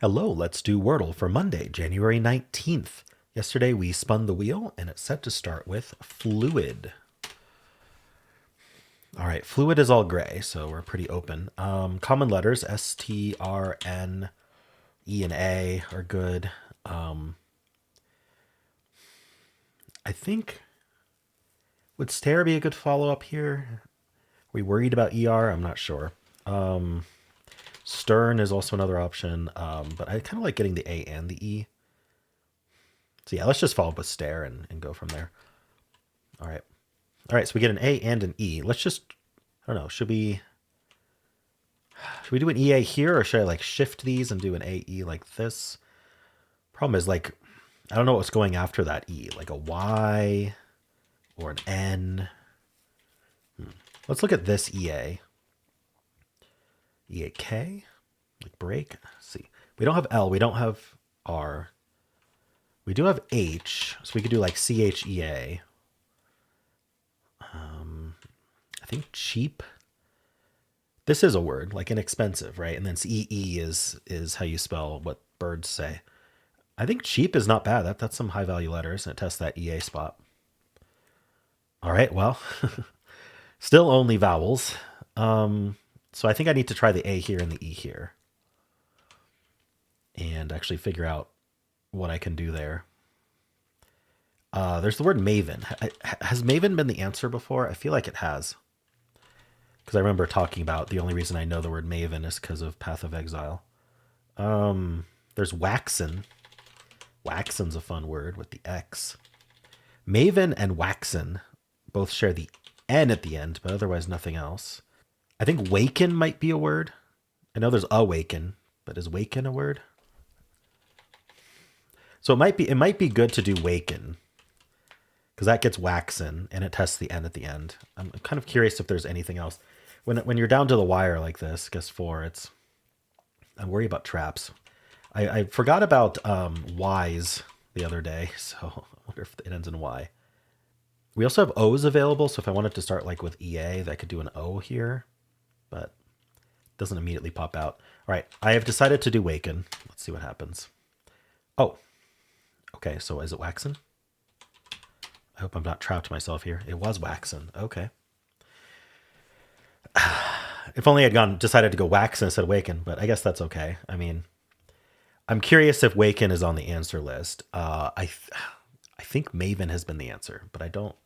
Hello, let's do Wordle for Monday, January 19th. Yesterday we spun the wheel and it's set to start with fluid. All right, fluid is all gray, so we're pretty open. Common letters, S, T, R, N, E, and A are good. I think, would stare be a good follow-up here? Are we worried about ER? I'm not sure. Stern is also another option, but I kind of like getting the A and the E. So yeah, let's just follow up with stare and go from there. All right. All right, so we get an A and an E. Let's just, I don't know, should we do an EA here, or should I like shift these and do an AE like this? Problem is, like, I don't know what's going after that E, like a Y or an N. Let's look at this EA. EAK, like break. Let's see. We don't have L, we don't have R. We do have H, so we could do like CHEA. I think cheap. This is a word, like inexpensive, right? And then EE is how you spell what birds say. I think cheap is not bad. That's some high value letters, and it tests that EA spot. All right, well, still only vowels. So I think I need to try the A here and the E here, and actually figure out what I can do there. There's the word maven. Has maven been the answer before? I feel like it has, because I remember talking about the only reason I know the word maven is because of Path of Exile. There's waxen. Waxen's a fun word with the X. Maven and waxen both share the N at the end, but otherwise nothing else. I think waken might be a word. I know there's awaken, but is waken a word? So it might be good to do waken, because that gets waxen and it tests the N at the end. I'm kind of curious if there's anything else. When you're down to the wire like this, guess 4, I worry about traps. I forgot about Y's the other day, so I wonder if it ends in Y. We also have O's available, so if I wanted to start like with EA, I could do an O here, but it doesn't immediately pop out. All right, I have decided to do waken. Let's see what happens. Oh, okay, so is it waxen? I hope I'm not trapped myself here. It was waxen. Okay. If only I'd decided to go waxen instead of waken, but I guess that's okay. I mean, I'm curious if waken is on the answer list. I think maven has been the answer, but I don't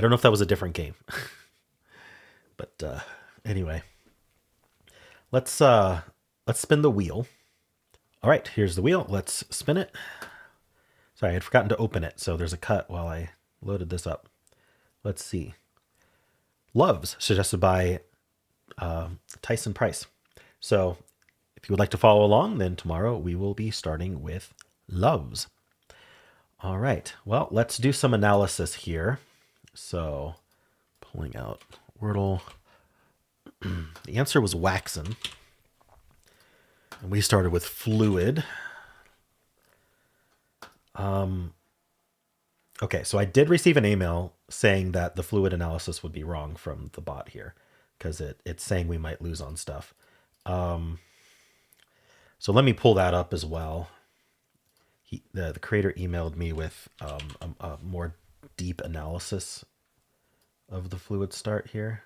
know if that was a different game. But anyway, let's spin the wheel. All right, here's the wheel. Let's spin it. Sorry, I had forgotten to open it, so there's a cut while I loaded this up. Let's see. Loves, suggested by Tyson Price. So if you would like to follow along, then tomorrow we will be starting with loves. All right, well, let's do some analysis here. So pulling out Wordle. The answer was waxen. And we started with fluid. Okay, so I did receive an email saying that the fluid analysis would be wrong from the bot here, because it's saying we might lose on stuff. So let me pull that up as well. The creator emailed me with a more deep analysis of the fluid start here.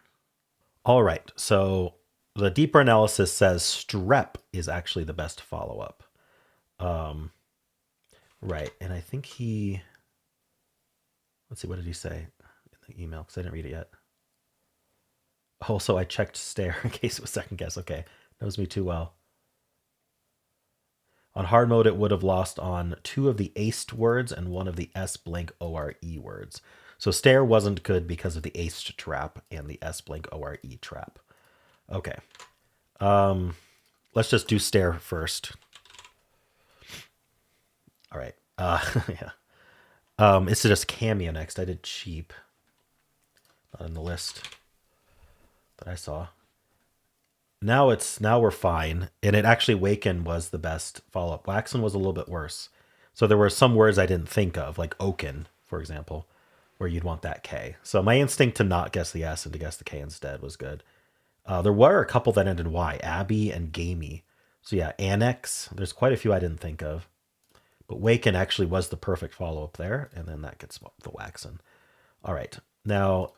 All right, so the deeper analysis says strep is actually the best follow-up. Right, and I think let's see, what did he say in the email? Because I didn't read it yet. Also, I checked stare in case it was second guess. Okay, knows me too well. On hard mode, it would have lost on 2 of the aced words and 1 of the S blank ORE words. So stare wasn't good because of the aced trap and the S blank ORE trap. Okay. Let's just do stare first. All right. Yeah. It's just cameo next. I did cheap. Not on the list that I saw. Now we're fine, and it actually waken was the best follow-up. Waxen was a little bit worse. So there were some words I didn't think of, like oaken, for example, where you'd want that K. So my instinct to not guess the S and to guess the K instead was good. There were a couple that ended in Y, Abby and Gamey. So yeah, annex. There's quite a few I didn't think of. But waken actually was the perfect follow-up there, and then that gets the waxen. All right. Now,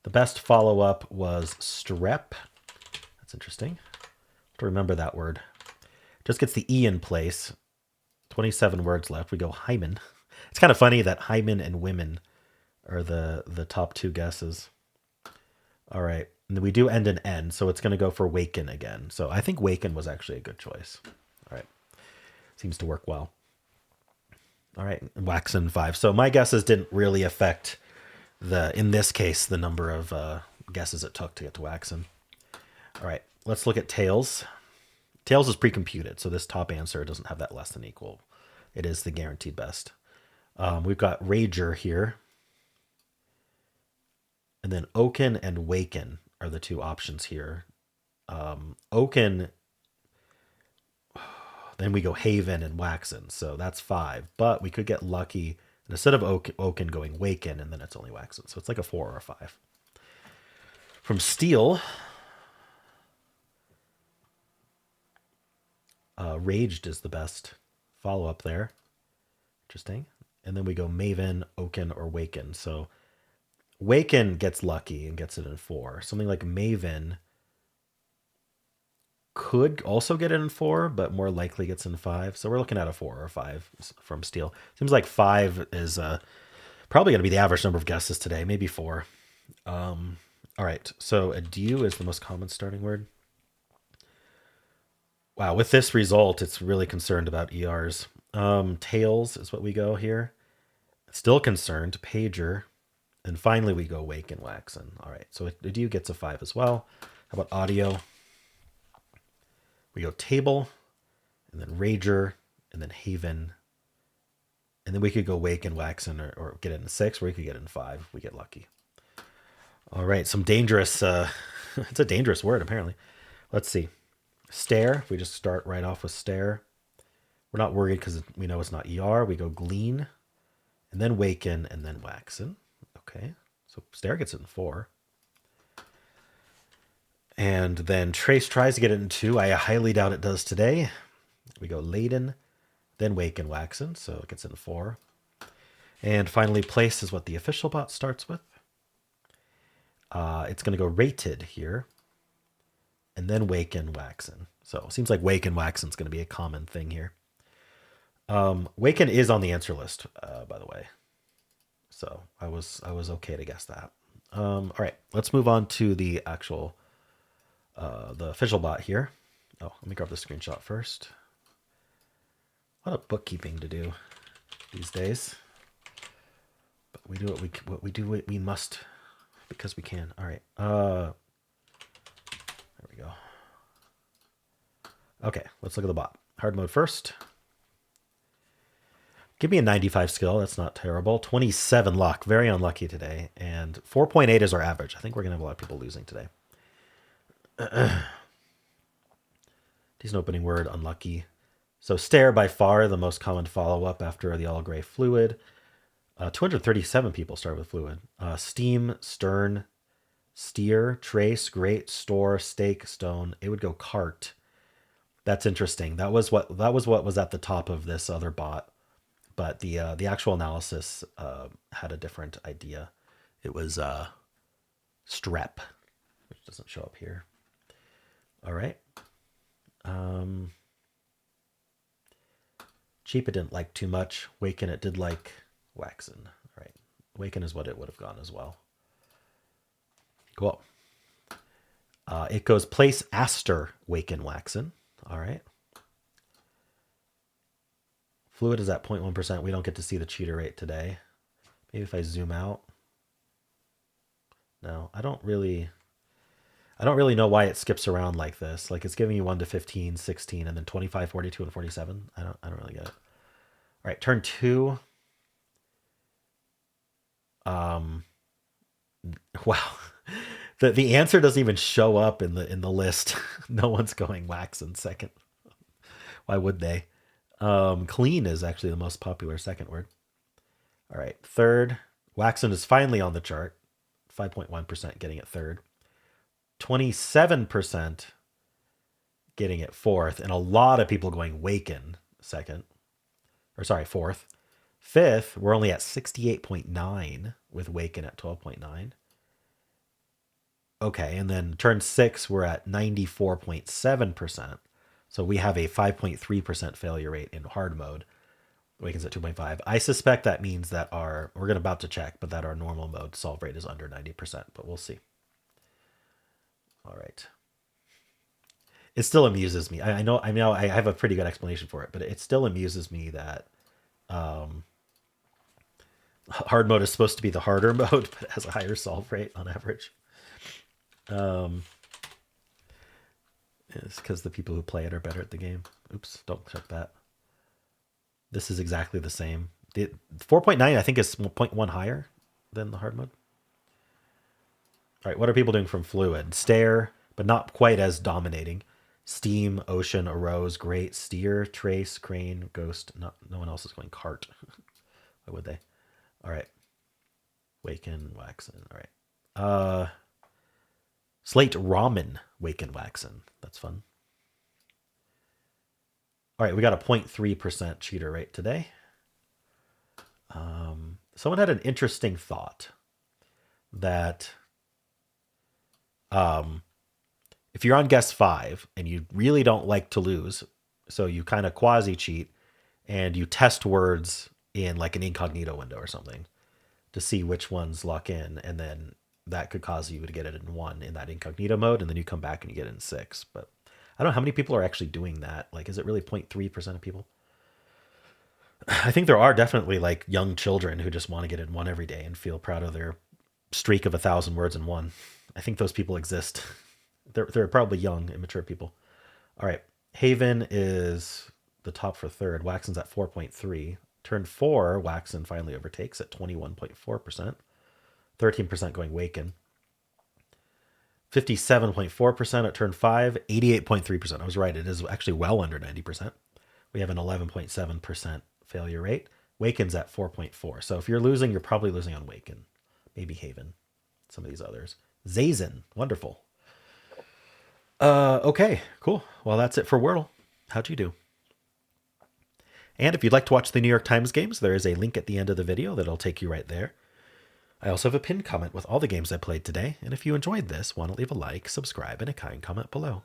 the best follow-up was strep. That's interesting. To remember that word. Just gets the E in place. 27 words left. We go hymen. It's kind of funny that hymen and women are the top two guesses. All right. And then we do end in N, so it's going to go for waken again. So I think waken was actually a good choice. All right. Seems to work well. All right. Waxen 5. So my guesses didn't really affect in this case, the number of guesses it took to get to waxen. All right. Let's look at tails. Tails is pre-computed, so this top answer doesn't have that less than equal. It is the guaranteed best. We've got rager here. And then oaken and waken are the two options here. Oaken, then we go haven and waxen, so that's 5. But we could get lucky, and instead of oaken going waken, and then it's only waxen. So it's like a 4 or a 5. From steel, raged is the best follow-up there. Interesting. And then we go maven, oaken, or waken. So waken gets lucky and gets it in 4. Something like maven could also get it in 4, but more likely gets in 5. So we're looking at a 4 or a 5 from steel. Seems like 5 is probably going to be the average number of guesses today, maybe 4. All right, so adieu is the most common starting word. Wow, with this result, it's really concerned about ERs. Tails is what we go here. Still concerned, pager. And finally, we go wake and waxen. All right, so adieu gets a 5 as well. How about audio? We go table, and then rager, and then haven. And then we could go wake and waxen or get it in 6, or we could get it in 5 if we get lucky. All right, some dangerous, it's a dangerous word, apparently. Let's see. Stare, we just start right off with stare. We're not worried because we know it's not ER. We go glean, and then waken, and then waxen. Okay, so stare gets it in 4. And then trace tries to get it in 2. I highly doubt it does today. We go laden, then waken, waxen, so it gets in 4. And finally, place is what the official bot starts with. It's going to go rated here, and then waken, waxen. So it seems like waken, waxen is going to be a common thing here. Waken is on the answer list, by the way. So I was okay to guess that. All right, let's move on to the actual, the official bot here. Oh, let me grab the screenshot first. A lot of bookkeeping to do these days, but we do what we must because we can. All right. There we go. Okay, let's look at the bot. Hard mode first. Give me a 95 skill. That's not terrible. 27 luck. Very unlucky today. And 4.8 is our average. I think we're going to have a lot of people losing today. Decent opening word, unlucky. So stare, by far the most common follow-up after the all gray fluid. 237 people start with fluid. Steam, stern, steer, trace, grate, store, stake, stone. It would go cart. That's interesting. That was what was at the top of this other bot. But the actual analysis had a different idea. It was strep, which doesn't show up here. All right. Cheap it didn't like too much. Waken it did like waxen. All right. Waken is what it would have gone as well. Cool. It goes place aster waken waxen. All right. Fluid is at 0.1%. We don't get to see the cheater rate today. Maybe if I zoom out. No, I don't really know why it skips around like this. Like it's giving you 1 to 15, 16, and then 25, 42, and 47. I don't really get it. All right, turn 2. Wow. The answer doesn't even show up in the list. No one's going wax in second. Why would they? Clean is actually the most popular second word. All right, third. Waxen is finally on the chart. 5.1% getting it third. 27% getting it fourth, and a lot of people going Waken second. Or sorry, fourth. Fifth, we're only at 68.9 with Waken at 12.9. Okay, and then turn 6, we're at 94.7%. So we have a 5.3% failure rate in hard mode. Waken's at 2.5. I suspect that means that we're going to about to check, but that our normal mode solve rate is under 90%, but we'll see. All right. It still amuses me. I know I have a pretty good explanation for it, but it still amuses me that hard mode is supposed to be the harder mode, but it has a higher solve rate on average. It's because the people who play it are better at the game. Oops, don't check that. This is exactly the same. The 4.9, I think, is 0.1 higher than the hard mode. All right, what are people doing from Fluid? Stare, but not quite as dominating. Steam, Ocean, Arose, Great, Steer, Trace, Crane, Ghost. No one else is going Cart. Why would they? All right. Waken, Waxen. All right. Slate Ramen, Waken, Waxen. That's fun. All right, we got a 0.3% cheater rate today. Someone had an interesting thought that if you're on guess 5 and you really don't like to lose, so you kind of quasi cheat and you test words in like an incognito window or something to see which ones lock in, and then that could cause you to get it in 1 in that incognito mode, and then you come back and you get it in 6. But I don't know how many people are actually doing that. Like, is it really 0.3% of people? I think there are definitely like young children who just want to get in 1 every day and feel proud of their streak of 1,000 words in 1. I think those people exist. They're probably young, immature people. All right. Haven is the top for third. Waxen's at 4.3. Turn 4, Waxen finally overtakes at 21.4%. 13% going Waken. 57.4% at turn 5. 88.3%. I was right. It is actually well under 90%. We have an 11.7% failure rate. Waken's at 4.4. So if you're losing, you're probably losing on Waken. Maybe Haven. Some of these others. Zazen. Wonderful. Okay, cool. Well, that's it for Wordle. How'd you do? And if you'd like to watch the New York Times games, there is a link at the end of the video that'll take you right there. I also have a pinned comment with all the games I played today. And if you enjoyed this, want to leave a like, subscribe, and a kind comment below.